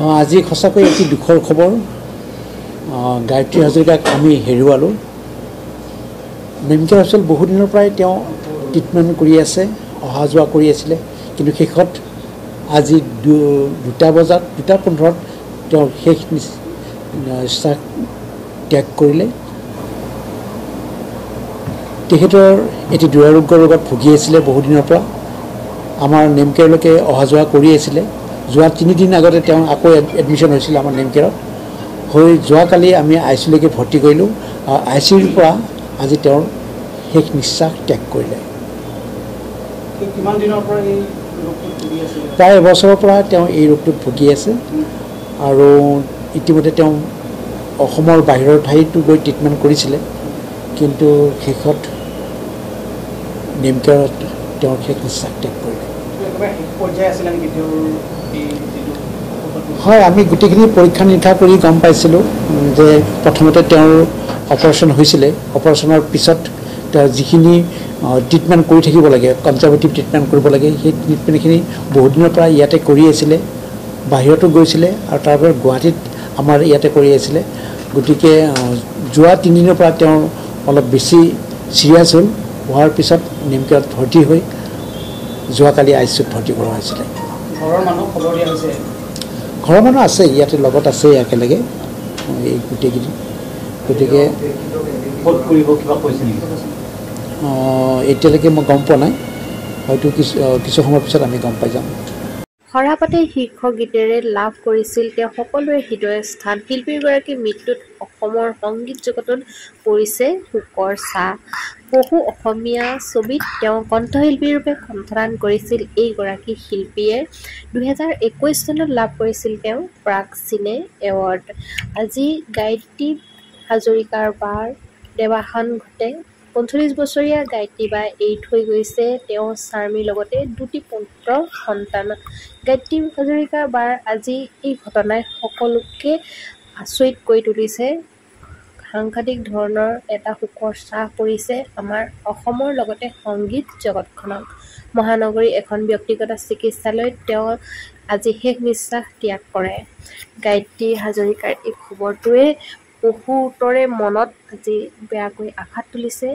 আজি সঁচাকৈ এটি দুখৰ খবৰ। গায়ত্ৰী হাজৰিকাক আমি হেৰুৱালোঁ। নেমকেয়াৰ হস্পিটেল বহু দিনৰ পৰাই তেওঁ ট্ৰিটমেণ্ট কৰি আছে, অহা যোৱা কৰি আছিলে, কিন্তু শেষত আজি 2:15 তেওঁ শেষ নিশ্বাস ত্যাগ কৰিলে। তেখেতৰ এটি দুৰাৰোগ্য ৰোগত ভুগি আছিলে বহুদিনৰ পৰা। আমাৰ নেমকেয়াৰলৈকে অহা যোৱা কৰি আছিলে। যোৱা 3 দিন আগতে তেওঁ আকৌ এডমিশ্যন হৈছিল আমাৰ নেমকেয়াৰত। হৈ যোৱাকালি আমি ICUলৈকে ভৰ্তি কৰিলোঁ। ICUৰ পৰা আজি তেওঁৰ শেষ নিশ্বাস ত্যাগ কৰিলে। কিমান দিনৰ পৰা এই ৰোগটোত ভুগি আছে? প্ৰায় এবছৰৰ পৰা তেওঁ এই ৰোগটোত ভুগি আছে আৰু ইতিমধ্যে তেওঁ অসমৰ বাহিৰৰ ঠাইতো গৈ ট্ৰিটমেণ্ট কৰিছিলে, কিন্তু শেষত নেমকেয়াৰত তেওঁৰ শেষ নিশ্বাস ত্যাগ কৰিলে। হয়, আমি গোটেইখিনি পৰীক্ষা নিৰীক্ষা কৰি গম পাইছিলোঁ যে প্ৰথমতে তেওঁৰ অপাৰেশ্যন হৈছিলে। অপাৰেশ্যনৰ পিছত তেওঁ যিখিনি ট্ৰিটমেণ্ট কৰি থাকিব লাগে, কনজাৰভেটিভ ট্ৰিটমেণ্ট কৰিব লাগে, সেই ট্ৰিটমেণ্টখিনি বহুদিনৰ পৰা ইয়াতে কৰি আছিলে, বাহিৰতো গৈছিলে আৰু তাৰপৰা গুৱাহাটীত আমাৰ ইয়াতে কৰি আছিলে। গতিকে যোৱা 3 দিনৰ পৰা তেওঁ অলপ বেছি চিৰিয়াছ হ'ল। হোৱাৰ পিছত নেমকেয়াৰত ভৰ্তি হৈ যোৱাকালি ICUত ভৰ্তি কৰা হৈছিলে। ঘৰৰ মানুহ খবৰ দিয়া হৈছে? ঘৰৰ মানুহ আছে, ইয়াতে লগত আছে একেলগে এই গোটেইকেইদিন। গতিকে এতিয়ালৈকে মই গম পোৱা নাই, হয়তো কিছু সময়ৰ পিছত আমি গম পাই যাম। সৰাপাতে শীৰ্ষ গীতেৰে লাভ কৰিছিল তেওঁ সকলোৰে হৃদয় স্থান। শিল্পীগৰাকীৰ মৃত্যুত অসমৰ সংগীত জগতত পৰিছে শোকৰ ছাঁ। বহু অসমীয়া ছবিত তেওঁ কণ্ঠশিল্পী ৰূপে কণ্ঠদান কৰিছিল। এইগৰাকী শিল্পীয়ে 2021 চনত লাভ কৰিছিল তেওঁ প্ৰাগ চিনে এৱাৰ্ড। আজি গায়ত্ৰী হাজৰিকাৰ বাৰ দেৱাসান ঘটে। 45 বছৰীয়া গায়ত্ৰী বাই এৰি থৈ গৈছে তেওঁৰ স্বামীৰ লগতে 2টি পুত্ৰ সন্তান। গায়ত্ৰী হাজৰিকাৰ বাৰ আজি এই ঘটনাই সকলোকে আচৰিত কৰি তুলিছে। সাংঘাতিক ধৰণৰ এটা শোকৰ ছাঁ পৰিছে আমাৰ অসমৰ লগতে সংগীত জগতখনত। মহানগৰীৰ এখন ব্যক্তিগত চিকিৎসালয়ত তেওঁ আজি শেষ নিশ্বাস ত্যাগ কৰে। গায়ত্ৰী হাজৰিকাৰ এই খবৰটোৱে বহুতৰে মনত আজি বেয়াকৈ আঘাত তুলিছে।